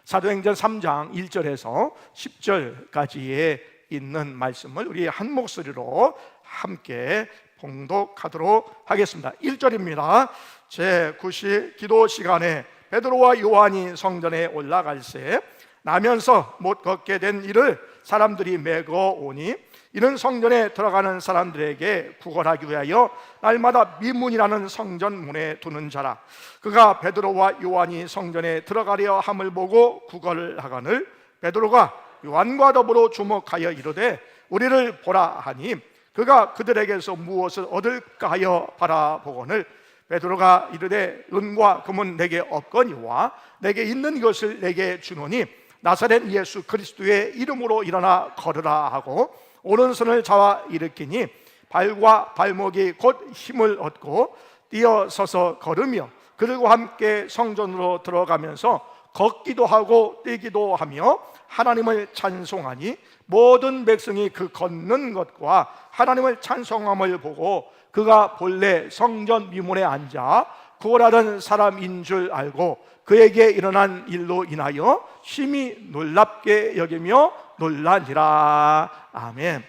사도행전 3장 1절에서 10절까지에 있는 말씀을 우리 한 목소리로 함께 봉독하도록 하겠습니다. 1절입니다. 제9시 기도 시간에 베드로와 요한이 성전에 올라갈새 나면서 못 걷게 된 이를 사람들이 메고 오니 이는 성전에 들어가는 사람들에게 구걸하기 위하여 날마다 미문이라는 성전 문에 두는 자라. 그가 베드로와 요한이 성전에 들어가려 함을 보고 구걸하거늘 베드로가 요한과 더불어 주목하여 이르되 우리를 보라 하니 그가 그들에게서 무엇을 얻을까 하여 바라보거늘 베드로가 이르되 은과 금은 내게 없거니와 내게 있는 것을 내게 주노니 나사렛 예수 그리스도의 이름으로 일어나 걸으라 하고 오른손을 잡아 일으키니 발과 발목이 곧 힘을 얻고 뛰어서서 걸으며 그들과 함께 성전으로 들어가면서 걷기도 하고 뛰기도 하며 하나님을 찬송하니 모든 백성이 그 걷는 것과 하나님을 찬송함을 보고 그가 본래 성전 미문에 앉아 구걸하던 사람인 줄 알고 그에게 일어난 일로 인하여 심히 놀랍게 여기며 놀라니라. 아멘.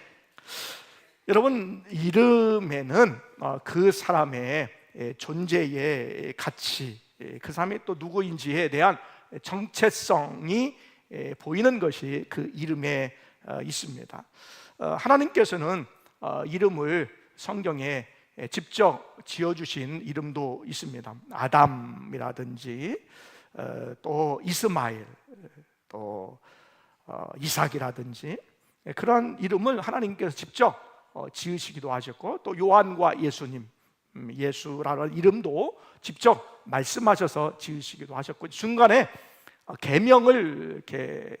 여러분, 이름에는 그 사람의 존재의 가치, 그 사람이 또 누구인지에 대한 정체성이 보이는 것이 그 이름에 있습니다. 하나님께서는 이름을 성경에 직접 지어주신 이름도 있습니다. 아담이라든지 또 이스마엘, 또 이삭이라든지 그런 이름을 하나님께서 직접 지으시기도 하셨고 또 요한과 예수님, 예수라는 이름도 직접 말씀하셔서 지으시기도 하셨고 중간에 계명을 이렇게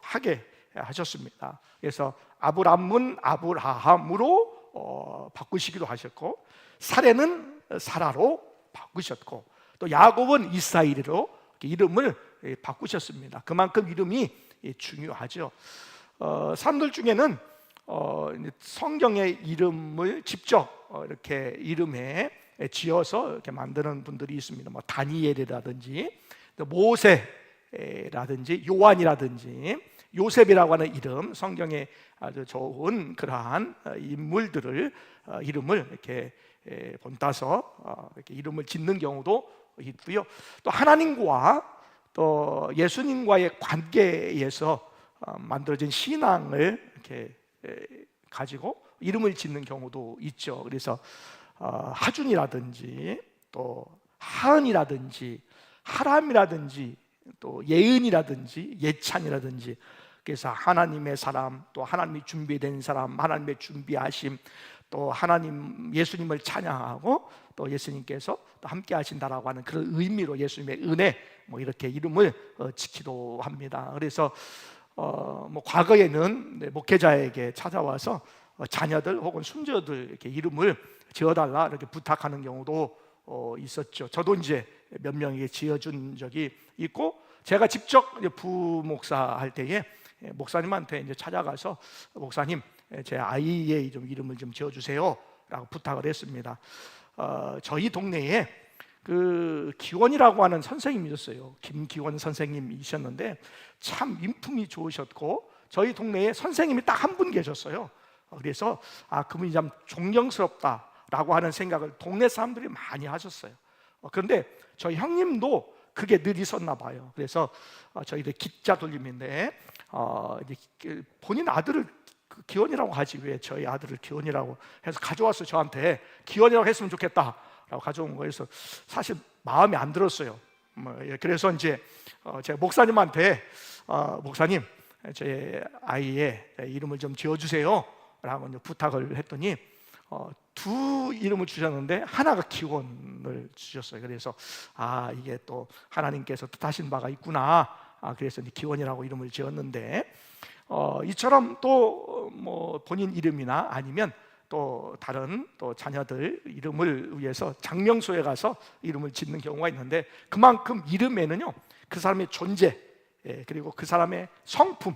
하게 하셨습니다. 그래서 아브람은 아브라함으로 바꾸시기도 하셨고 사레는 사라로 바꾸셨고 또 야곱은 이스라엘로 이름을 바꾸셨습니다. 그만큼 이름이 중요하죠. 사람들 중에는 성경의 이름을 직접 이렇게 이름에 지어서 이렇게 만드는 분들이 있습니다. 뭐 다니엘이라든지 모세라든지 요한이라든지 요셉이라고 하는 이름, 성경에 아주 좋은 그러한 인물들을 이름을 이렇게 본따서 이렇게 이름을 짓는 경우도 있고요. 또 하나님과 또 예수님과의 관계에서 만들어진 신앙을 이렇게 가지고 이름을 짓는 경우도 있죠. 그래서 하준이라든지 또 하은이라든지 하람이라든지 또 예은이라든지 예찬이라든지 그래서 하나님의 사람, 또 하나님이 준비된 사람, 하나님의 준비하심, 또 하나님 예수님을 찬양하고 또 예수님께서 또 함께 하신다라고 하는 그런 의미로 예수님의 은혜 뭐 이렇게 이름을 짓기도 합니다. 그래서 뭐 과거에는 목회자에게 찾아와서 자녀들 혹은 손자들 이렇게 이름을 지어달라 이렇게 부탁하는 경우도 있었죠. 저도 이제 몇 명에게 지어준 적이 있고 제가 직접 부목사 할 때에 목사님한테 이제 찾아가서 목사님 제 아이의 좀 이름을 좀 지어주세요라고 부탁을 했습니다. 저희 동네에 그 기원이라고 하는 선생님이 있었어요. 김기원 선생님이셨는데 참 인품이 좋으셨고 저희 동네에 선생님이 딱 한 분 계셨어요. 그래서 그분이 참 존경스럽다라고 하는 생각을 동네 사람들이 많이 하셨어요. 그런데 저희 형님도 그게 늘 있었나 봐요. 그래서 저희들 기자 돌림인데 이제 본인 아들을 기원이라고 하지 왜 저희 아들을 기원이라고 해서 가져와서 저한테 기원이라고 했으면 좋겠다라고 가져온 거예요. 그래서 사실 마음에 안 들었어요. 그래서 이제 제가 목사님한테 목사님 제 아이의 이름을 좀 지어주세요 라고 부탁을 했더니 두 이름을 주셨는데 하나가 기원을 주셨어요. 그래서 이게 또 하나님께서 뜻하신 바가 있구나. 그래서 기원이라고 이름을 지었는데 이처럼 또 뭐 본인 이름이나 아니면 또 다른 또 자녀들 이름을 위해서 장명소에 가서 이름을 짓는 경우가 있는데 그만큼 이름에는요 그 사람의 존재 그리고 그 사람의 성품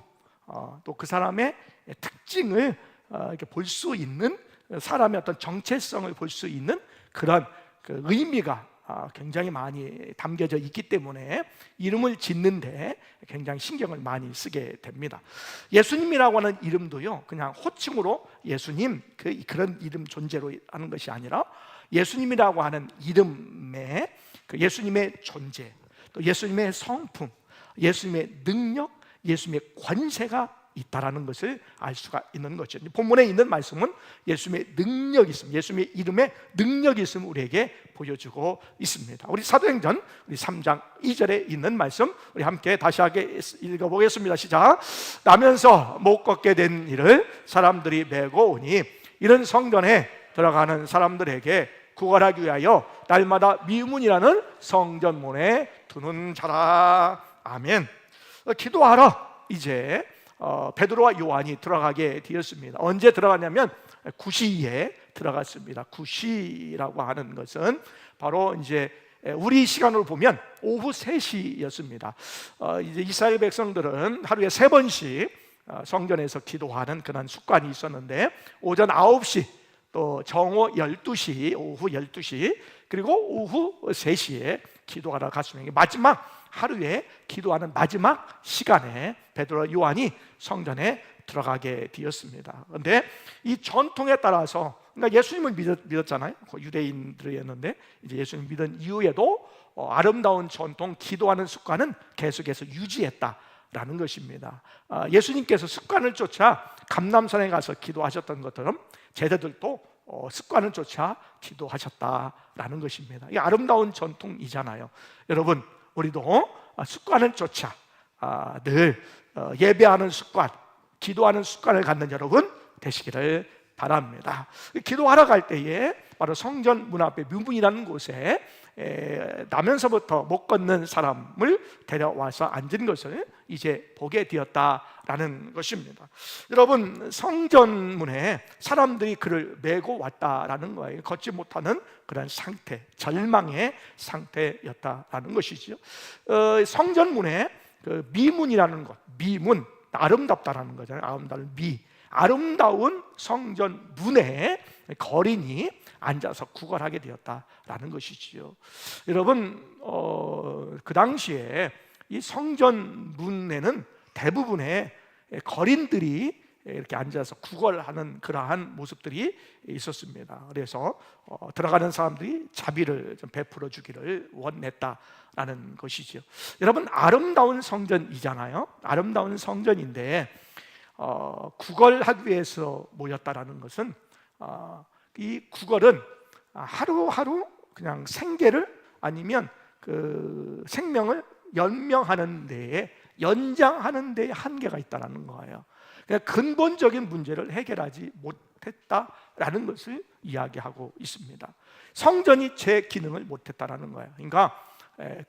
또 그 사람의 특징을 이렇게 볼 수 있는 사람의 어떤 정체성을 볼 수 있는 그런 그 의미가 굉장히 많이 담겨져 있기 때문에 이름을 짓는데 굉장히 신경을 많이 쓰게 됩니다. 예수님이라고 하는 이름도요, 그냥 호칭으로 예수님 그런 이름 존재로 하는 것이 아니라 예수님이라고 하는 이름에 그 예수님의 존재, 또 예수님의 성품, 예수님의 능력, 예수님의 권세가 있다라는 것을 알 수가 있는 거죠. 본문에 있는 말씀은 예수님의 능력이 있습니다. 예수님의 이름에 능력이 있음을 우리에게 보여주고 있습니다. 우리 사도행전 우리 3장 2절에 있는 말씀 우리 함께 다시 읽어보겠습니다. 시작. 나면서 못 걷게 된 이를 사람들이 메고 오니 이런 성전에 들어가는 사람들에게 구걸하기 위하여 날마다 미문이라는 성전문에 두는 자라. 아멘. 기도하러 이제 베드로와 요한이 들어가게 되었습니다. 언제 들어갔냐면 9시에 들어갔습니다. 9시라고 하는 것은 바로 이제 우리 시간으로 보면 오후 3시였습니다. 이제 이스라엘 백성들은 하루에 3번씩 성전에서 기도하는 그런 습관이 있었는데 오전 9시, 또 정오 12시, 오후 12시, 그리고 오후 3시에 기도하러 갔습니다. 마지막 하루에 기도하는 마지막 시간에 베드로와 요한이 성전에 들어가게 되었습니다. 그런데 이 전통에 따라서, 그러니까 예수님을 믿었잖아요. 유대인들이었는데 이제 예수님 믿은 이후에도 아름다운 전통, 기도하는 습관은 계속해서 유지했다라는 것입니다. 예수님께서 습관을 쫓아 감람산에 가서 기도하셨던 것처럼 제자들도 습관을 쫓아 기도하셨다라는 것입니다. 이 아름다운 전통이잖아요. 여러분, 우리도 습관을 쫓아 늘 예배하는 습관, 기도하는 습관을 갖는 여러분 되시기를 바랍니다. 기도하러 갈 때에 바로 성전 문 앞에 묘문이라는 곳에 나면서부터 못 걷는 사람을 데려와서 앉은 것을 이제 보게 되었다라는 것입니다. 여러분, 성전문에 사람들이 그를 메고 왔다라는 거예요. 걷지 못하는 그런 상태, 절망의 상태였다라는 것이죠. 성전문에 그 미문이라는 것, 미문, 아름답다라는 거잖아요. 아름다운 성전 문에 거린이 앉아서 구걸하게 되었다라는 것이지요. 여러분, 그 당시에 이 성전 문에는 대부분의 거린들이 이렇게 앉아서 구걸하는 그러한 모습들이 있었습니다. 그래서 들어가는 사람들이 자비를 좀 베풀어 주기를 원했다라는 것이죠. 여러분, 아름다운 성전이잖아요. 아름다운 성전인데 구걸하기 위해서 모였다라는 것은 이 구걸은 하루하루 그냥 생계를 아니면 그 생명을 연명하는 데에, 연장하는 데에 한계가 있다는 거예요. 그냥 근본적인 문제를 해결하지 못했다라는 것을 이야기하고 있습니다. 성전이 제 기능을 못했다라는 거예요. 그러니까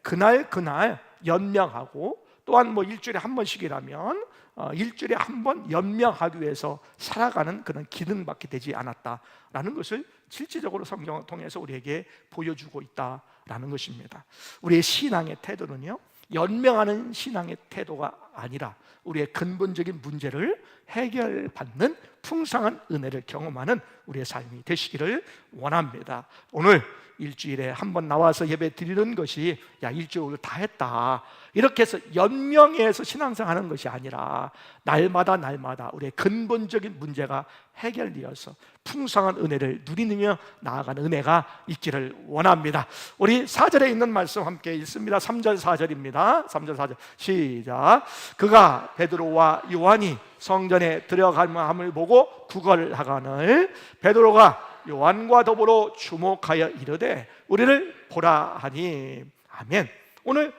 그날 연명하고, 또한 뭐 일주일에 한 번씩이라면 일주일에 한 번 연명하기 위해서 살아가는 그런 기능밖에 되지 않았다라는 것을 실질적으로 성경을 통해서 우리에게 보여주고 있다라는 것입니다. 우리의 신앙의 태도는요, 연명하는 신앙의 태도가 아니라 우리의 근본적인 문제를 해결받는 풍성한 은혜를 경험하는 우리의 삶이 되시기를 원합니다. 오늘 일주일에 한 번 나와서 예배 드리는 것이 일주일 다 했다 이렇게 해서 연명해서 신앙생활하는 것이 아니라 날마다 우리의 근본적인 문제가 해결되어서 풍성한 은혜를 누리며 나아가는 은혜가 있기를 원합니다. 우리 4절에 있는 말씀 함께 읽습니다. 3절 4절입니다. 3절 4절 시작. 그가 베드로와 요한이 성전에 들어감을 보고 구걸하거늘 베드로가 요한과 더불어 주목하여 이르되 우리를 보라 하니. 아멘. 오늘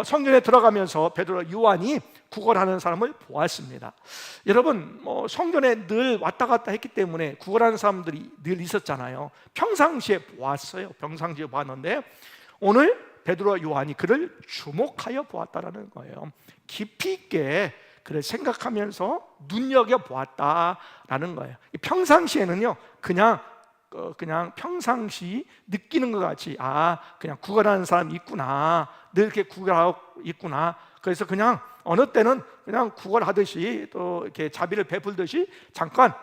성전에 들어가면서 베드로와 요한이 구걸하는 사람을 보았습니다. 여러분, 성전에 늘 왔다 갔다 했기 때문에 구걸하는 사람들이 늘 있었잖아요. 평상시에 보았어요. 평상시에 보았는데 오늘 베드로와 요한이 그를 주목하여 보았다라는 거예요. 깊이 있게 그를 생각하면서 눈여겨보았다라는 거예요. 평상시에는요, 그냥 평상시 느끼는 것 같이 그냥 구걸하는 사람이 있구나, 늘 이렇게 구걸하고 있구나. 그래서 그냥 어느 때는 그냥 구걸하듯이 또 이렇게 자비를 베풀듯이 잠깐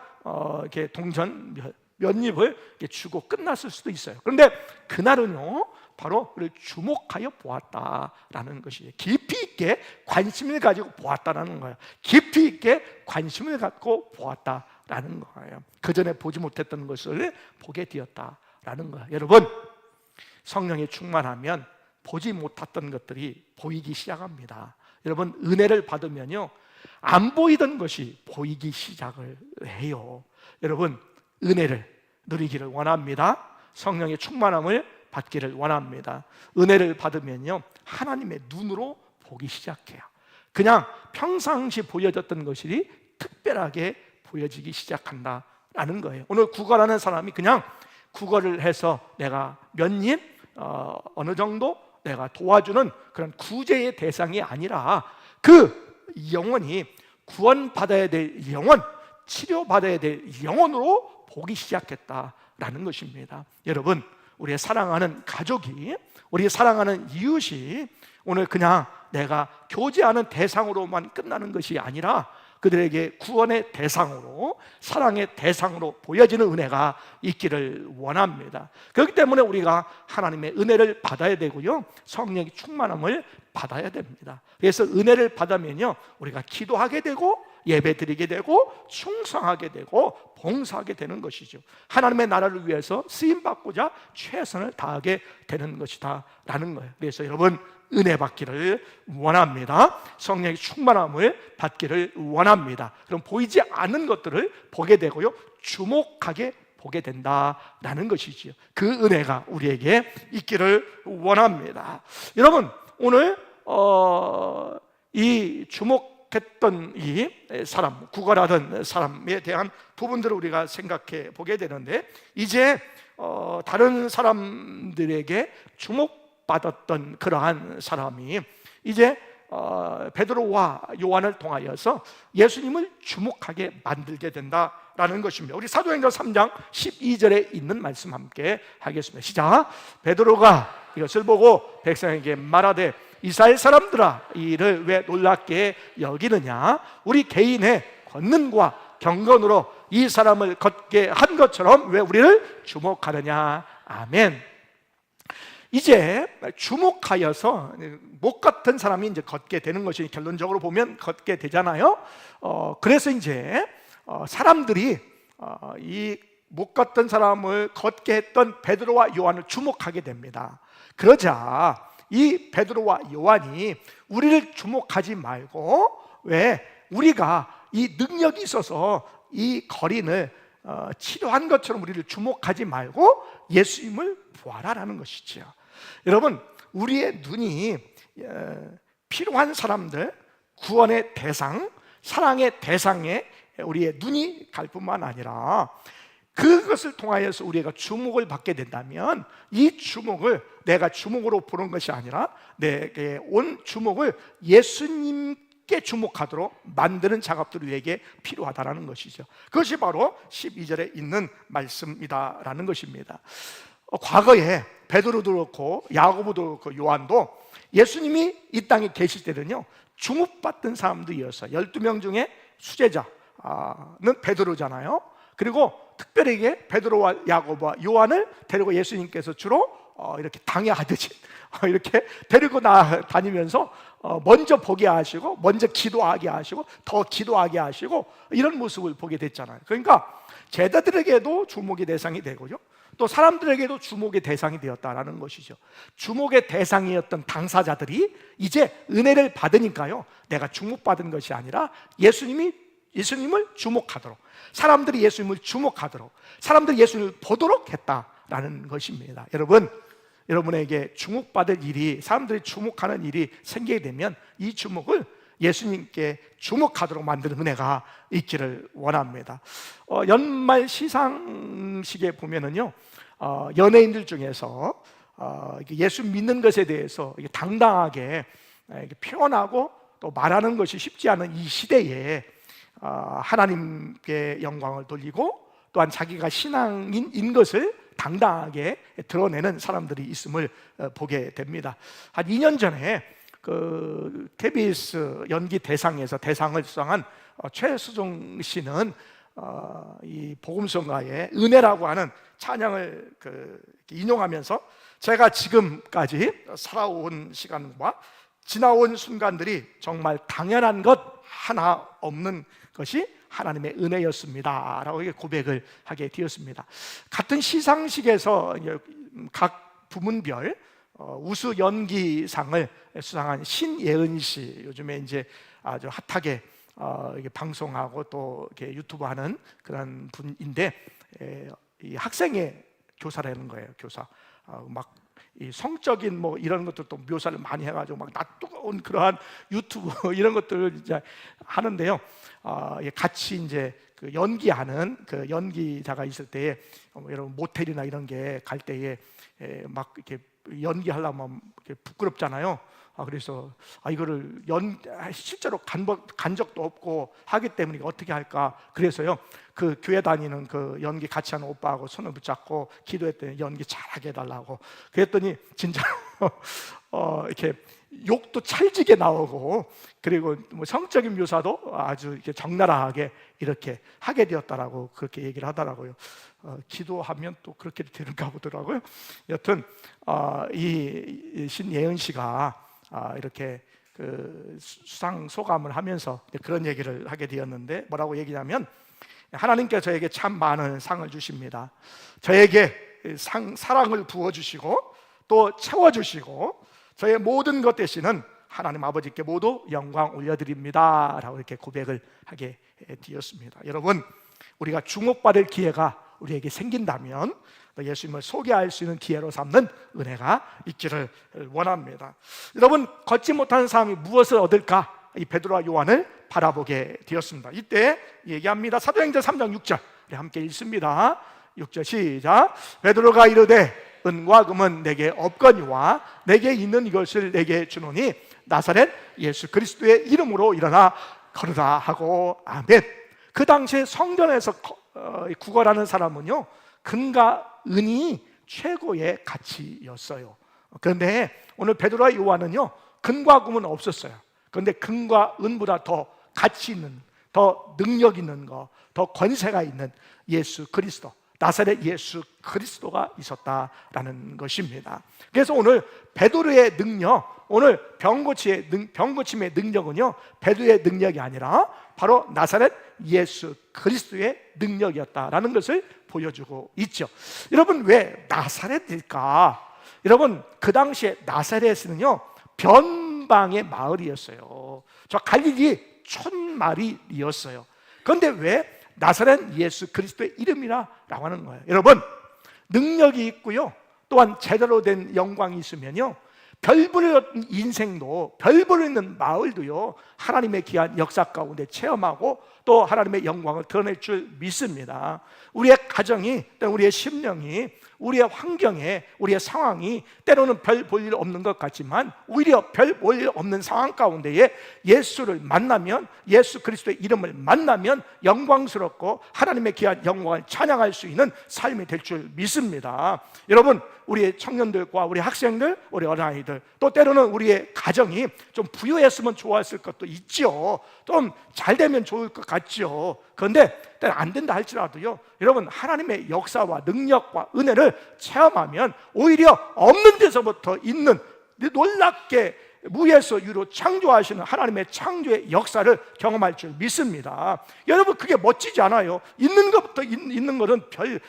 이렇게 동전 몇 입을 이렇게 주고 끝났을 수도 있어요. 그런데 그날은요, 바로 그를 주목하여 보았다라는 것이에요. 깊이 있게 관심을 가지고 보았다라는 거예요. 깊이 있게 관심을 갖고 보았다라는 거예요. 그 전에 보지 못했던 것을 보게 되었다라는 거예요. 여러분, 성령이 충만하면 보지 못했던 것들이 보이기 시작합니다. 여러분, 은혜를 받으면요, 안 보이던 것이 보이기 시작을 해요. 여러분, 은혜를 누리기를 원합니다. 성령의 충만함을 받기를 원합니다. 은혜를 받으면요, 하나님의 눈으로 보기 시작해요. 그냥 평상시 보여졌던 것이 특별하게 보여지기 시작한다라는 거예요. 오늘 국어라는 사람이 그냥 국어를 해서 내가 몇 님, 어느 정도 내가 도와주는 그런 구제의 대상이 아니라 그 영혼이 구원받아야 될 영혼, 치료받아야 될 영혼으로 보기 시작했다라는 것입니다. 여러분, 우리의 사랑하는 가족이, 우리 사랑하는 이웃이 오늘 그냥 내가 교제하는 대상으로만 끝나는 것이 아니라 그들에게 구원의 대상으로, 사랑의 대상으로 보여지는 은혜가 있기를 원합니다. 그렇기 때문에 우리가 하나님의 은혜를 받아야 되고요, 성령의 충만함을 받아야 됩니다. 그래서 은혜를 받으면요, 우리가 기도하게 되고 예배드리게 되고 충성하게 되고 봉사하게 되는 것이죠. 하나님의 나라를 위해서 쓰임받고자 최선을 다하게 되는 것이다 라는 거예요. 그래서 여러분, 은혜 받기를 원합니다. 성령의 충만함을 받기를 원합니다. 그럼 보이지 않는 것들을 보게 되고요, 주목하게 보게 된다라는 것이지요. 그 은혜가 우리에게 있기를 원합니다. 여러분, 오늘 이 주목했던 이 사람, 구걸하던 사람에 대한 부분들을 우리가 생각해 보게 되는데, 이제 다른 사람들에게 주목받았던 그러한 사람이 이제 베드로와 요한을 통하여서 예수님을 주목하게 만들게 된다라는 것입니다. 우리 사도행전 3장 12절에 있는 말씀 함께 하겠습니다. 시작. 베드로가 이것을 보고 백성에게 말하되 이스라엘 사람들아, 이 일을 왜 놀랍게 여기느냐? 우리 개인의 권능과 경건으로 이 사람을 걷게 한 것처럼 왜 우리를 주목하느냐? 아멘. 이제 주목하여서 목 같은 사람이 이제 걷게 되는 것이, 결론적으로 보면 걷게 되잖아요. 그래서 이제 사람들이 이 목 같은 사람을 걷게 했던 베드로와 요한을 주목하게 됩니다. 그러자 이 베드로와 요한이 우리를 주목하지 말고, 왜 우리가 이 능력이 있어서 이 거린을 치료한 것처럼 우리를 주목하지 말고 예수님을 보아라라는 것이죠. 여러분, 우리의 눈이 필요한 사람들, 구원의 대상, 사랑의 대상에 우리의 눈이 갈 뿐만 아니라 그것을 통하여서 우리가 주목을 받게 된다면, 이 주목을 내가 주목으로 보는 것이 아니라 내게 온 주목을 예수님께 주목하도록 만드는 작업들이 우리에게 필요하다는 것이죠. 그것이 바로 12절에 있는 말씀이다라는 것입니다. 과거에 베드로도 그렇고 야고보도 그렇고 요한도 예수님이 이 땅에 계실 때는요, 주목받던 사람들이어서 12명 중에 수제자는 베드로잖아요. 그리고 특별하게 베드로와 야고보와 요한을 데리고 예수님께서 주로 이렇게 당야하듯이 이렇게 데리고 다니면서 먼저 보게 하시고, 먼저 기도하게 하시고, 더 기도하게 하시고, 이런 모습을 보게 됐잖아요. 그러니까 제자들에게도 주목의 대상이 되고요, 또 사람들에게도 주목의 대상이 되었다라는 것이죠. 주목의 대상이었던 당사자들이 이제 은혜를 받으니까요, 내가 주목받은 것이 아니라 예수님을 주목하도록, 사람들이 예수님을 주목하도록, 사람들이 예수님을 보도록 했다라는 것입니다. 여러분, 여러분에게 주목받을 일이, 사람들이 주목하는 일이 생기게 되면 이 주목을 예수님께 주목하도록 만드는 은혜가 있기를 원합니다. 연말 시상식에 보면은요, 연예인들 중에서 예수 믿는 것에 대해서 당당하게 표현하고 또 말하는 것이 쉽지 않은 이 시대에 하나님께 영광을 돌리고 또한 자기가 신앙인인 것을 당당하게 드러내는 사람들이 있음을 보게 됩니다. 한 2년 전에 그 KBS 연기 대상에서 대상을 수상한 최수종 씨는 이 복음성가의 은혜라고 하는 찬양을 인용하면서 제가 지금까지 살아온 시간과 지나온 순간들이 정말 당연한 것 하나 없는 것이 하나님의 은혜였습니다 라고 고백을 하게 되었습니다. 같은 시상식에서 각 부문별 우수 연기상을 수상한 신예은 씨, 요즘에 이제 아주 핫하게 이게 방송하고 또 이렇게 유튜브 하는 그런 분인데, 이 학생의 교사라는 거예요. 교사. 막 이 성적인 뭐 이런 것들도 묘사를 많이 해가지고 막 낯뜨거운 그러한 유튜브 이런 것들을 이제 하는데요. 같이 이제 그 연기하는 그 연기자가 있을 때에 여러분 모텔이나 이런 게 갈 때에 막 이렇게 연기하려면 이렇게 부끄럽잖아요. 그래서 이거를 실제로 간 적도 없고 하기 때문에 어떻게 할까? 그래서요, 그 교회 다니는 그 연기 같이 하는 오빠하고 손을 붙잡고 기도했더니 연기 잘하게 해달라고. 그랬더니 진짜 이렇게 욕도 찰지게 나오고, 그리고 뭐 성적인 묘사도 아주 이렇게 적나라하게 이렇게 하게 되었다라고 그렇게 얘기를 하더라고요. 기도하면 또 그렇게 되는가 보더라고요. 여튼 이 신예은 씨가 이렇게 그 수상 소감을 하면서 그런 얘기를 하게 되었는데, 뭐라고 얘기하냐면, 하나님께서 저에게 참 많은 상을 주십니다. 저에게 사랑을 부어주시고 또 채워주시고 저의 모든 것 되시는 하나님 아버지께 모두 영광 올려드립니다 라고 이렇게 고백을 하게 되었습니다. 여러분, 우리가 주목받을 기회가 우리에게 생긴다면 예수님을 소개할 수 있는 기회로 삼는 은혜가 있기를 원합니다. 여러분, 걷지 못하는 사람이 무엇을 얻을까? 이 베드로와 요한을 바라보게 되었습니다. 이때 얘기합니다. 사도행전 3장 6절 우리 함께 읽습니다. 6절 시작. 베드로가 이르되 은과 금은 내게 없거니와 내게 있는 이것을 내게 주노니 나사렛 예수 그리스도의 이름으로 일어나 걸으라 하고 아멘. 그 당시에 성전에서 구걸하는 사람은요, 금과 은이 최고의 가치였어요. 그런데 오늘 베드로와 요한은요, 금과 금은 없었어요. 그런데 금과 은보다 더 가치 있는, 더 능력 있는 거, 더 권세가 있는 예수 그리스도, 나사렛 예수 그리스도가 있었다라는 것입니다. 그래서 오늘 베드로의 능력, 오늘 병고침의 능력은요, 베드로의 능력이 아니라 바로 나사렛 예수 그리스도의 능력이었다라는 것을 보여주고 있죠. 여러분, 왜 나사렛일까? 여러분, 그 당시에 나사렛은요, 변방의 마을이었어요. 저 갈릴리 촌마을이었어요. 그런데 왜 나사렛 예수 그리스도의 이름이라고 하는 거예요? 여러분, 능력이 있고요, 또한 제대로 된 영광이 있으면요, 별 보는 인생도, 별 보는 마을도요, 하나님의 귀한 역사 가운데 체험하고 또 하나님의 영광을 드러낼 줄 믿습니다. 우리의 가정이, 우리의 심령이, 우리의 환경에, 우리의 상황이 때로는 별 볼 일 없는 것 같지만 오히려 별 볼 일 없는 상황 가운데에 예수를 만나면, 예수 그리스도의 이름을 만나면 영광스럽고 하나님의 귀한 영광을 찬양할 수 있는 삶이 될 줄 믿습니다. 여러분, 우리의 청년들과 우리 학생들, 우리 어린아이들, 또 때로는 우리의 가정이 좀 부유했으면 좋았을 것도 있죠. 좀 잘 되면 좋을 것 같죠. 그런데 안 된다 할지라도요, 여러분, 하나님의 역사와 능력과 은혜를 체험하면 오히려 없는 데서부터 있는, 놀랍게 무에서 유로 창조하시는 하나님의 창조의 역사를 경험할 줄 믿습니다. 여러분, 그게 멋지지 않아요? 있는 것부터 있는 것은 별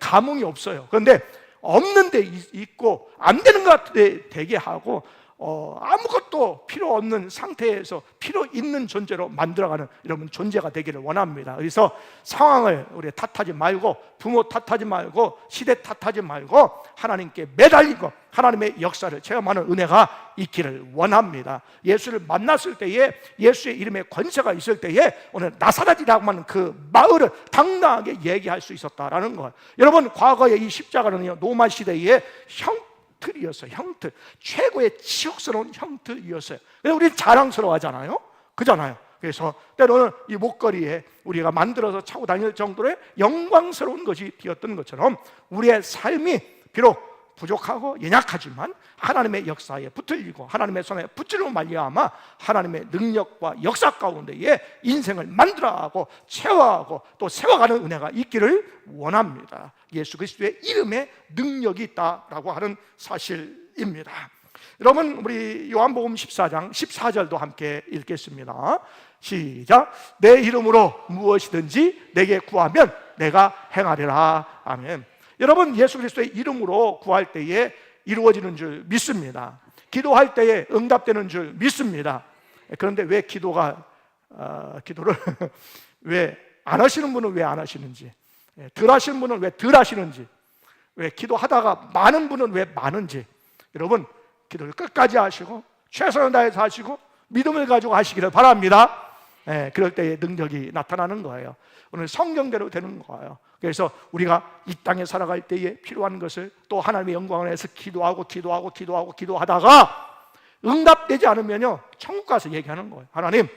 감흥이 없어요. 그런데 없는 데 있고 안 되는 것 같은데 되게 하고 아무것도 필요 없는 상태에서 필요 있는 존재로 만들어가는 여러분 존재가 되기를 원합니다. 그래서 상황을 우리 탓하지 말고, 부모 탓하지 말고, 시대 탓하지 말고 하나님께 매달리고 하나님의 역사를 체험하는 은혜가 있기를 원합니다. 예수를 만났을 때에, 예수의 이름에 권세가 있을 때에 오늘 나사렛이라고 하는 그 마을을 당당하게 얘기할 수 있었다라는 거예요. 여러분, 과거에 이 십자가는요, 로마 시대의 형틀이었어요. 형틀, 최고의 치욕스러운 형틀이었어요. 그래서 우리 자랑스러워하잖아요. 그잖아요. 그래서 때로는 이 목걸이에 우리가 만들어서 차고 다닐 정도의 영광스러운 것이 되었던 것처럼 우리의 삶이 비록 부족하고 연약하지만 하나님의 역사에 붙들리고 하나님의 손에 붙들림을 말미암아 하나님의 능력과 역사 가운데에 인생을 만들어가고 채워가고 또 세워가는 은혜가 있기를 원합니다. 예수 그리스도의 이름에 능력이 있다라고 하는 사실입니다. 여러분, 우리 요한복음 14장 14절도 함께 읽겠습니다. 시작. 내 이름으로 무엇이든지 내게 구하면 내가 행하리라. 아멘. 여러분, 예수 그리스도의 이름으로 구할 때에 이루어지는 줄 믿습니다. 기도할 때에 응답되는 줄 믿습니다. 그런데 왜 기도를 왜 안 하시는 분은 왜 안 하시는지, 덜 하시는 분은 왜 덜 하시는지, 왜 기도하다가 많은 분은 왜 많은지, 여러분, 기도를 끝까지 하시고 최선을 다해서 하시고 믿음을 가지고 하시기를 바랍니다. 그럴 때에 능력이 나타나는 거예요. 오늘 성경대로 되는 거예요. 그래서 우리가 이 땅에 살아갈 때에 필요한 것을 또 하나님의 영광을 위해서 기도하다가 응답되지 않으면요, 천국 가서 얘기하는 거예요. 하나님,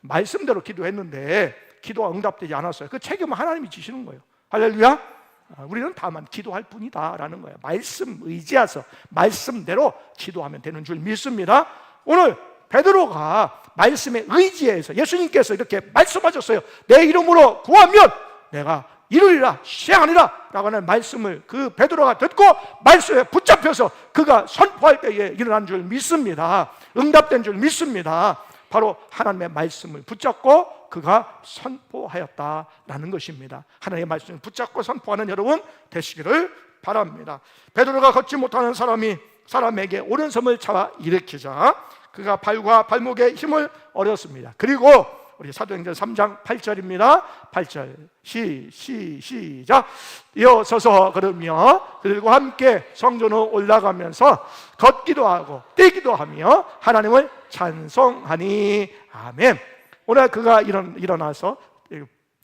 말씀대로 기도했는데 기도가 응답되지 않았어요. 그 책임은 하나님이 지시는 거예요. 할렐루야. 우리는 다만 기도할 뿐이다 라는 거예요. 말씀 의지해서 말씀대로 기도하면 되는 줄 믿습니다. 오늘 베드로가 말씀에 의지해서 예수님께서 이렇게 말씀하셨어요. 내 이름으로 구하면 내가 이루리라, 시행하리라 라고 하는 말씀을 그 베드로가 듣고 말씀에 붙잡혀서 그가 선포할 때에 일어난 줄 믿습니다. 응답된 줄 믿습니다. 바로 하나님의 말씀을 붙잡고 그가 선포하였다라는 것입니다. 하나님의 말씀을 붙잡고 선포하는 여러분 되시기를 바랍니다. 베드로가 걷지 못하는 사람에게 오른손을 잡아 일으키자 그가 발과 발목에 힘을 얻었습니다. 그리고 우리 사도행전 3장 8절입니다. 8절 시작. 이어서서 걸으며 그들과 함께 성전으로 올라가면서 걷기도 하고 뛰기도 하며 하나님을 찬송하니. 아멘. 오늘 그가 일어나서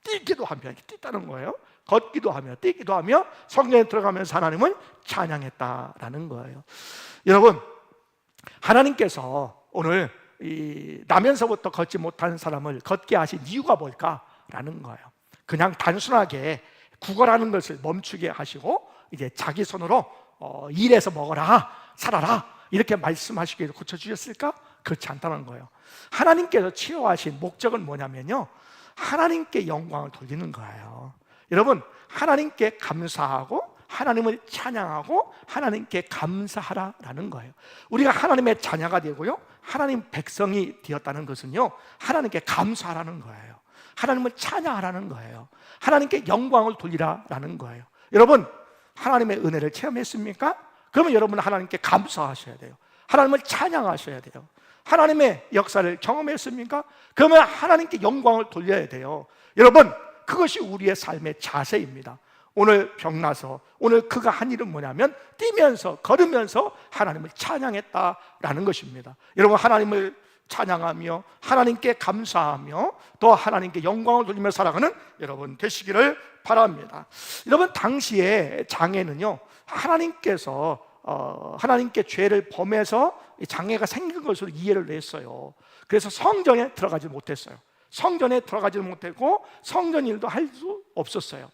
뛰기도 하며, 뛰다는 거예요. 걷기도 하며 뛰기도 하며 성전에 들어가면서 하나님을 찬양했다라는 거예요. 여러분, 하나님께서 오늘 나면서부터 걷지 못하는 사람을 걷게 하신 이유가 뭘까라는 거예요. 그냥 단순하게 구걸하는 것을 멈추게 하시고 이제 자기 손으로 일해서 먹어라, 살아라 이렇게 말씀하시기에 고쳐주셨을까? 그렇지 않다는 거예요. 하나님께서 치료하신 목적은 뭐냐면요, 하나님께 영광을 돌리는 거예요. 여러분, 하나님께 감사하고 하나님을 찬양하고 하나님께 감사하라라는 거예요. 우리가 하나님의 자녀가 되고요, 하나님 백성이 되었다는 것은요, 하나님께 감사하라는 거예요. 하나님을 찬양하라는 거예요. 하나님께 영광을 돌리라라는 거예요. 여러분, 하나님의 은혜를 체험했습니까? 그러면 여러분은 하나님께 감사하셔야 돼요. 하나님을 찬양하셔야 돼요. 하나님의 역사를 경험했습니까? 그러면 하나님께 영광을 돌려야 돼요. 여러분, 그것이 우리의 삶의 자세입니다. 오늘 병나서 오늘 그가 한 일은 뭐냐면 뛰면서 걸으면서 하나님을 찬양했다라는 것입니다. 여러분, 하나님을 찬양하며 하나님께 감사하며 또 하나님께 영광을 돌리며 살아가는 여러분 되시기를 바랍니다. 여러분, 당시에 장애는요, 하나님께서 하나님께 죄를 범해서 장애가 생긴 것으로 이해를 했어요. 그래서 성전에 들어가지 못했어요. 성전에 들어가지 못했고 성전 일도 할 수 없었어요.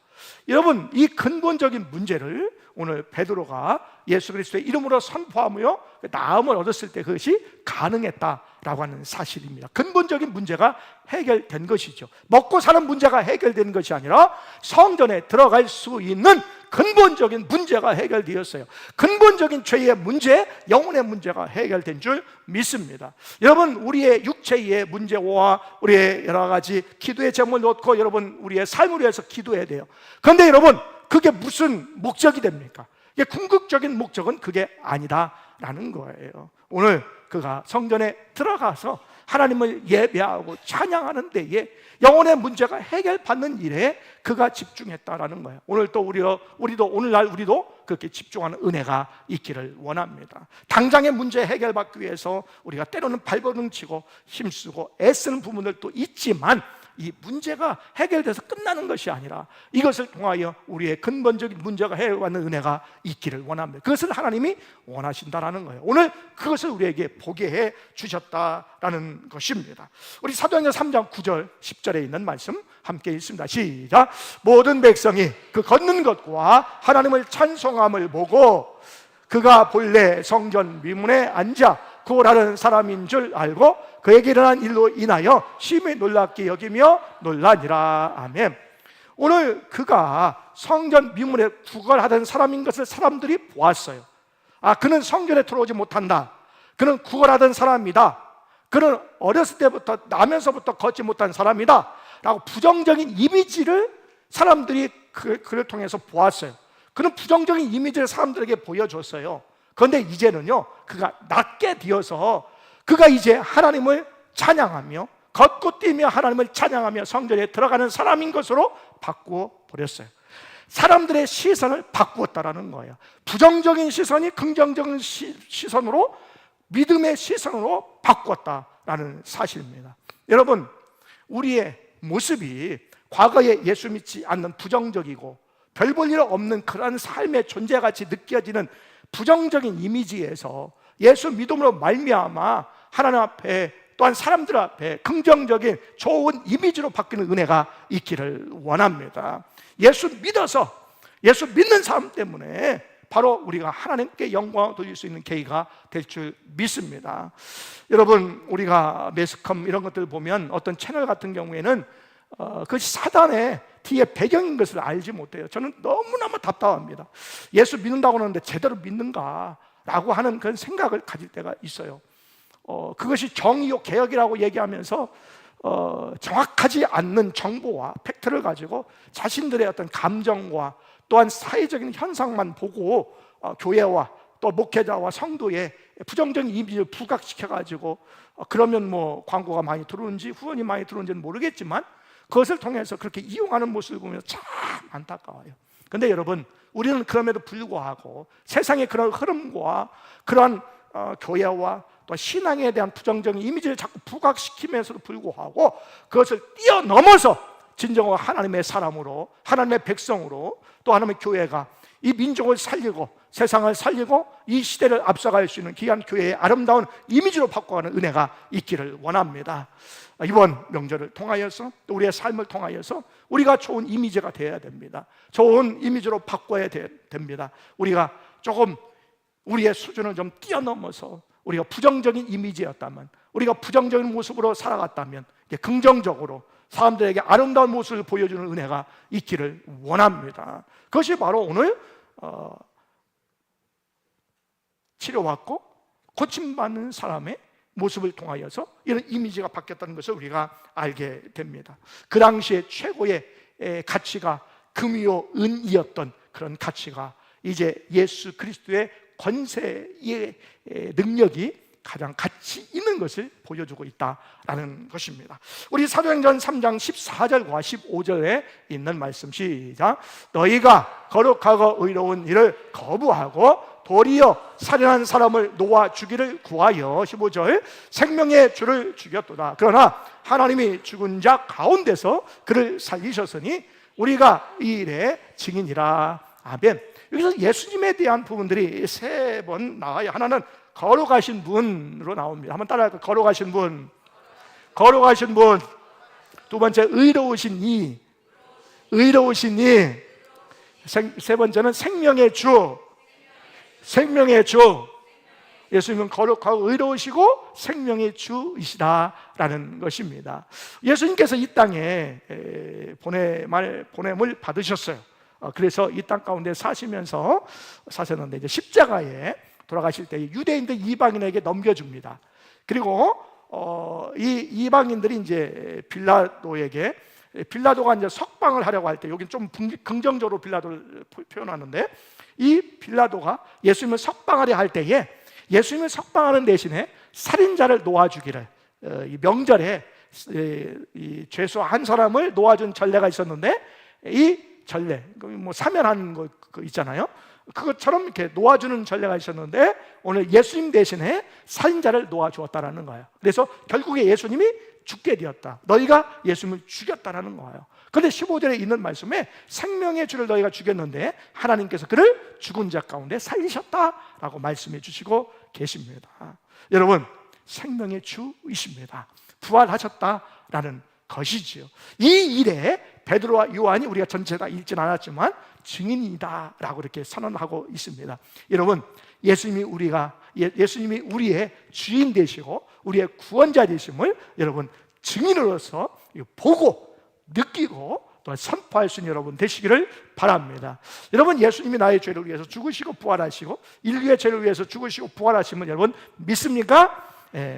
여러분, 이 근본적인 문제를 오늘 베드로가 예수 그리스도의 이름으로 선포하며 나음을 얻었을 때 그것이 가능했다라고 하는 사실입니다. 근본적인 문제가 해결된 것이죠. 먹고 사는 문제가 해결된 것이 아니라 성전에 들어갈 수 있는 근본적인 문제가 해결되었어요. 근본적인 죄의 문제, 영혼의 문제가 해결된 줄 믿습니다. 여러분, 우리의 육체의 문제와 우리의 여러 가지 기도의 제목을 놓고 여러분 우리의 삶을 위해서 기도해야 돼요. 그런데 여러분, 그게 무슨 목적이 됩니까? 이게 궁극적인 목적은 그게 아니다라는 거예요. 오늘 그가 성전에 들어가서 하나님을 예배하고 찬양하는 데에 영혼의 문제가 해결받는 일에 그가 집중했다라는 거예요. 오늘 또 우리도 오늘날 우리도 그렇게 집중하는 은혜가 있기를 원합니다. 당장의 문제 해결받기 위해서 우리가 때로는 발버둥치고 힘쓰고 애쓰는 부분들도 있지만 이 문제가 해결돼서 끝나는 것이 아니라 이것을 통하여 우리의 근본적인 문제가 해결받는 은혜가 있기를 원합니다. 그것을 하나님이 원하신다라는 거예요. 오늘 그것을 우리에게 보게 해 주셨다라는 것입니다. 우리 사도행전 3장 9절 10절에 있는 말씀 함께 읽습니다. 시작. 모든 백성이 그 걷는 것과 하나님을 찬송함을 보고 그가 본래 성전 미문에 앉아 구걸하는 사람인 줄 알고 그에게 일어난 일로 인하여 심히 놀랍게 여기며 놀라니라. 아멘. 오늘 그가 성전 미문에 구걸하던 사람인 것을 사람들이 보았어요. 그는 성전에 들어오지 못한다. 그는 구걸하던 사람이다. 그는 어렸을 때부터 나면서부터 걷지 못한 사람이다 라고 부정적인 이미지를 사람들이 그를 통해서 보았어요. 그는 부정적인 이미지를 사람들에게 보여줬어요. 그런데 이제는요, 그가 낫게 되어서 그가 이제 하나님을 찬양하며 걷고 뛰며 하나님을 찬양하며 성전에 들어가는 사람인 것으로 바꾸어 버렸어요. 사람들의 시선을 바꾸었다라는 거예요. 부정적인 시선이 긍정적인 시선으로, 믿음의 시선으로 바꾸었다라는 사실입니다. 여러분, 우리의 모습이 과거에 예수 믿지 않는 부정적이고 별 볼 일 없는 그런 삶의 존재같이 느껴지는 부정적인 이미지에서 예수 믿음으로 말미암아 하나님 앞에 또한 사람들 앞에 긍정적인 좋은 이미지로 바뀌는 은혜가 있기를 원합니다. 예수 믿어서, 예수 믿는 사람 때문에 바로 우리가 하나님께 영광을 돌릴 수 있는 계기가 될 줄 믿습니다. 여러분, 우리가 매스컴 이런 것들 보면 어떤 채널 같은 경우에는 그것이 사단의 뒤에 배경인 것을 알지 못해요. 저는 너무너무 답답합니다. 예수 믿는다고 하는데 제대로 믿는가 라고 하는 그런 생각을 가질 때가 있어요. 그것이 정의요 개혁이라고 얘기하면서 정확하지 않는 정보와 팩트를 가지고 자신들의 어떤 감정과 또한 사회적인 현상만 보고 교회와 또 목회자와 성도의 부정적인 이미지를 부각시켜가지고 그러면 뭐 광고가 많이 들어오는지 후원이 많이 들어오는지는 모르겠지만 그것을 통해서 그렇게 이용하는 모습을 보면 참 안타까워요. 그런데 여러분, 우리는 그럼에도 불구하고 세상의 그런 흐름과 그런 교회와 또 신앙에 대한 부정적인 이미지를 자꾸 부각시키면서도 불구하고 그것을 뛰어넘어서 진정한 하나님의 사람으로, 하나님의 백성으로, 또 하나님의 교회가 이 민족을 살리고 세상을 살리고 이 시대를 앞서갈 수 있는 귀한 교회의 아름다운 이미지로 바꿔가는 은혜가 있기를 원합니다. 이번 명절을 통하여서 또 우리의 삶을 통하여서 우리가 좋은 이미지가 되어야 됩니다. 좋은 이미지로 바꿔야 됩니다. 우리가 조금 우리의 수준을 좀 뛰어넘어서 우리가 부정적인 이미지였다면, 우리가 부정적인 모습으로 살아갔다면 긍정적으로 사람들에게 아름다운 모습을 보여주는 은혜가 있기를 원합니다. 그것이 바로 오늘 치료받고 고침받는 사람의 모습을 통하여서 이런 이미지가 바뀌었다는 것을 우리가 알게 됩니다. 그 당시에 최고의 가치가 금이요 은이었던 그런 가치가 이제 예수 그리스도의 권세의 능력이 가장 가치 있는 것을 보여주고 있다라는 것입니다. 우리 사도행전 3장 14절과 15절에 있는 말씀 시작. 너희가 거룩하고 의로운 일을 거부하고 도리어 살인한 사람을 놓아 주기를 구하여 15절 생명의 주를 죽였도다. 그러나 하나님이 죽은 자 가운데서 그를 살리셨으니 우리가 이 일의 증인이라. 아멘. 여기서 예수님에 대한 부분들이 세 번 나와요. 하나는 거룩하신 분으로 나옵니다. 한번 따라할까요? 거룩하신 분, 거룩하신 분. 두 번째 의로우신 이, 의로우신 이. 세 번째는 생명의 주, 생명의 주. 예수님은 거룩하고 의로우시고 생명의 주이시다라는 것입니다. 예수님께서 이 땅에 보냄을 받으셨어요. 그래서 이 땅 가운데 사셨는데 이제 십자가에 돌아가실 때 유대인들 이방인에게 넘겨줍니다. 그리고 이 이방인들이 이제 빌라도가 이제 석방을 하려고 할 때, 여기 좀 긍정적으로 빌라도를 표현하는데, 이 빌라도가 예수님을 석방하려 할 때에 예수님을 석방하는 대신에 살인자를 놓아주기를, 이 명절에 이 죄수 한 사람을 놓아준 전례가 있었는데, 이 전례, 뭐 사면하는 거 있잖아요. 그것처럼 이렇게 놓아주는 전례가 있었는데 오늘 예수님 대신에 살인자를 놓아주었다라는 거예요. 그래서 결국에 예수님이 죽게 되었다. 너희가 예수님을 죽였다라는 거예요. 그런데 15절에 있는 말씀에 생명의 주를 너희가 죽였는데 하나님께서 그를 죽은 자 가운데 살리셨다라고 말씀해 주시고 계십니다. 여러분, 생명의 주이십니다. 부활하셨다라는 것이지요. 이 일에 베드로와 요한이, 우리가 전체 다 읽진 않았지만 증인이다 라고 이렇게 선언하고 있습니다. 여러분, 예수님이 우리의 주인 되시고 우리의 구원자 되심을 여러분 증인으로서 보고 느끼고 또 선포할 수 있는 여러분 되시기를 바랍니다. 여러분, 예수님이 나의 죄를 위해서 죽으시고 부활하시고 인류의 죄를 위해서 죽으시고 부활하심을 여러분 믿습니까?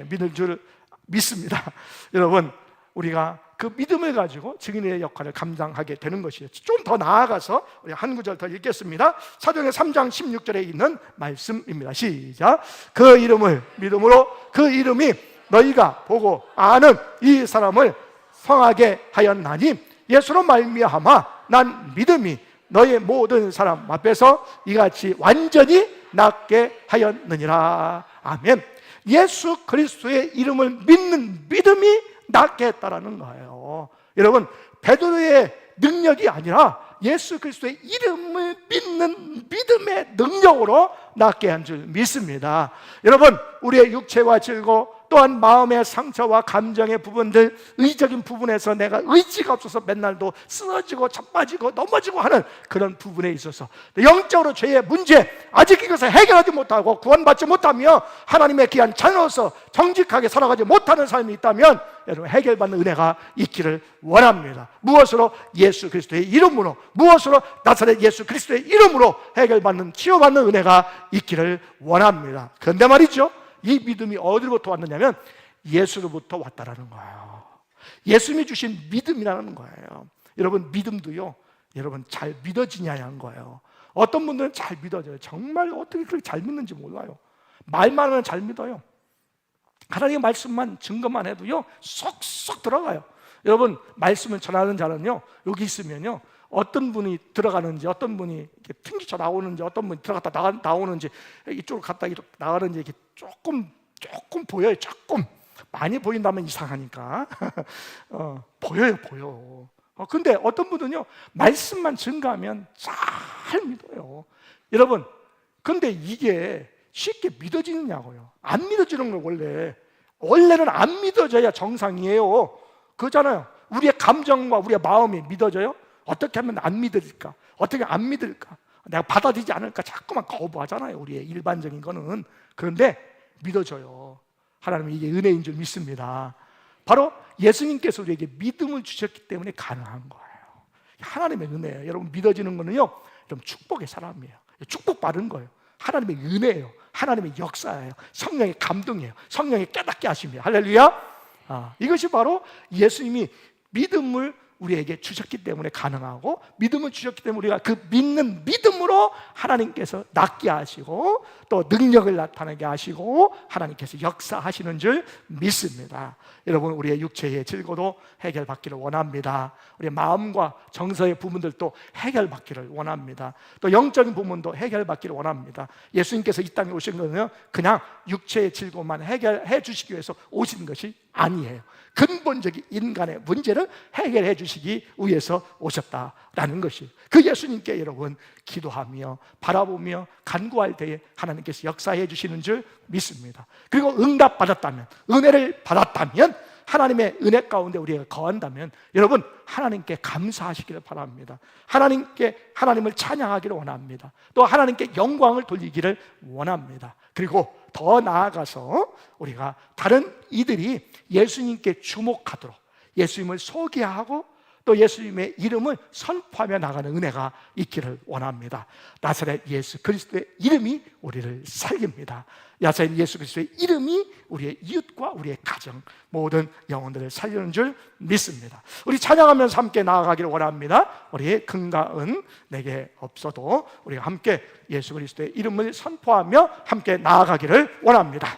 믿을 줄 믿습니다. 여러분, 우리가 그 믿음을 가지고 증인의 역할을 감당하게 되는 것이에요. 좀 더 나아가서 우리 한 구절 더 읽겠습니다. 사도행전 3장 16절에 있는 말씀입니다. 시작. 그 이름을 믿음으로 그 이름이 너희가 보고 아는 이 사람을 성하게 하였나니 예수로 말미암아 난 믿음이 너희 모든 사람 앞에서 이같이 완전히 낫게 하였느니라. 아멘. 예수 그리스도의 이름을 믿는 믿음이 낫게 했다라는 거예요. 여러분, 베드로의 능력이 아니라 예수 그리스도의 이름을 믿는 믿음의 능력으로 낫게 한 줄 믿습니다. 여러분, 우리의 육체와 즐거 또한 마음의 상처와 감정의 부분들, 의적인 부분에서 내가 의지가 없어서 맨날도 쓰러지고 자빠지고 넘어지고 하는 그런 부분에 있어서 영적으로 죄의 문제, 아직 이것을 해결하지 못하고 구원받지 못하며 하나님의 귀한 자녀로서 정직하게 살아가지 못하는 삶이 있다면 여러분, 해결받는 은혜가 있기를 원합니다. 무엇으로? 예수 그리스도의 이름으로, 무엇으로? 나사렛 예수 그리스도의 이름으로 해결받는, 치유받는 은혜가 있기를 원합니다. 그런데 말이죠, 이 믿음이 어디로부터 왔느냐면 예수로부터 왔다라는 거예요. 예수님이 주신 믿음이라는 거예요. 여러분, 믿음도요, 여러분 잘 믿어지냐는 거예요. 어떤 분들은 잘 믿어져요. 정말 어떻게 그렇게 잘 믿는지 몰라요. 말만 하면 잘 믿어요. 하나님의 말씀만 증거만 해도요 쏙쏙 들어가요. 여러분, 말씀을 전하는 자는요 여기 있으면요 어떤 분이 들어가는지, 어떤 분이 이렇게 튕기쳐 나오는지, 어떤 분이 들어갔다 나오는지, 이쪽으로 갔다 이렇게 나가는지 이렇게 조금 보여요. 조금 많이 보인다면 이상하니까 보여. 근데 어떤 분은요 말씀만 증가하면 잘 믿어요. 여러분, 근데 이게 쉽게 믿어지느냐고요. 안 믿어지는 거 원래는 안 믿어져야 정상이에요. 그렇잖아요. 우리의 감정과 우리의 마음이 믿어져요? 어떻게 하면 안 믿을까? 어떻게 안 믿을까? 내가 받아들이지 않을까? 자꾸만 거부하잖아요. 우리의 일반적인 거는. 그런데 믿어져요. 하나님은 이게 은혜인 줄 믿습니다. 바로 예수님께서 우리에게 믿음을 주셨기 때문에 가능한 거예요. 하나님의 은혜예요. 여러분, 믿어지는 거는요 여러분 축복의 사람이에요. 축복받은 거예요. 하나님의 은혜예요. 하나님의 역사예요. 성령의 감동이에요. 성령의 깨닫게 하심이에요. 할렐루야. 이것이 바로 예수님이 믿음을 우리에게 주셨기 때문에 가능하고, 믿음을 주셨기 때문에 우리가 그 믿는 믿음으로 하나님께서 낫게 하시고 또 능력을 나타나게 하시고 하나님께서 역사하시는 줄 믿습니다. 여러분, 우리의 육체의 질고도 해결받기를 원합니다. 우리의 마음과 정서의 부분들도 해결받기를 원합니다. 또 영적인 부분도 해결받기를 원합니다. 예수님께서 이 땅에 오신 것은요 그냥 육체의 질고만 해결해 주시기 위해서 오신 것이 아니에요. 근본적인 인간의 문제를 해결해 주시기 위해서 오셨다라는 것이, 그 예수님께 여러분 기도하며 바라보며 간구할 때에 하나님께서 역사해 주시는 줄 믿습니다. 그리고 응답받았다면, 은혜를 받았다면, 하나님의 은혜 가운데 우리가 거한다면 여러분 하나님께 감사하시기를 바랍니다. 하나님을 찬양하기를 원합니다. 또 하나님께 영광을 돌리기를 원합니다. 그리고 더 나아가서 우리가 다른 이들이 예수님께 주목하도록 예수님을 소개하고 또 예수님의 이름을 선포하며 나가는 은혜가 있기를 원합니다. 나사렛 예수 그리스도의 이름이 우리를 살립니다. 나사렛 예수 그리스도의 이름이 우리의 이웃과 우리의 가정, 모든 영혼들을 살리는 줄 믿습니다. 우리 찬양하면서 함께 나아가기를 원합니다. 우리의 금과 은 내게 없어도 우리가 함께 예수 그리스도의 이름을 선포하며 함께 나아가기를 원합니다.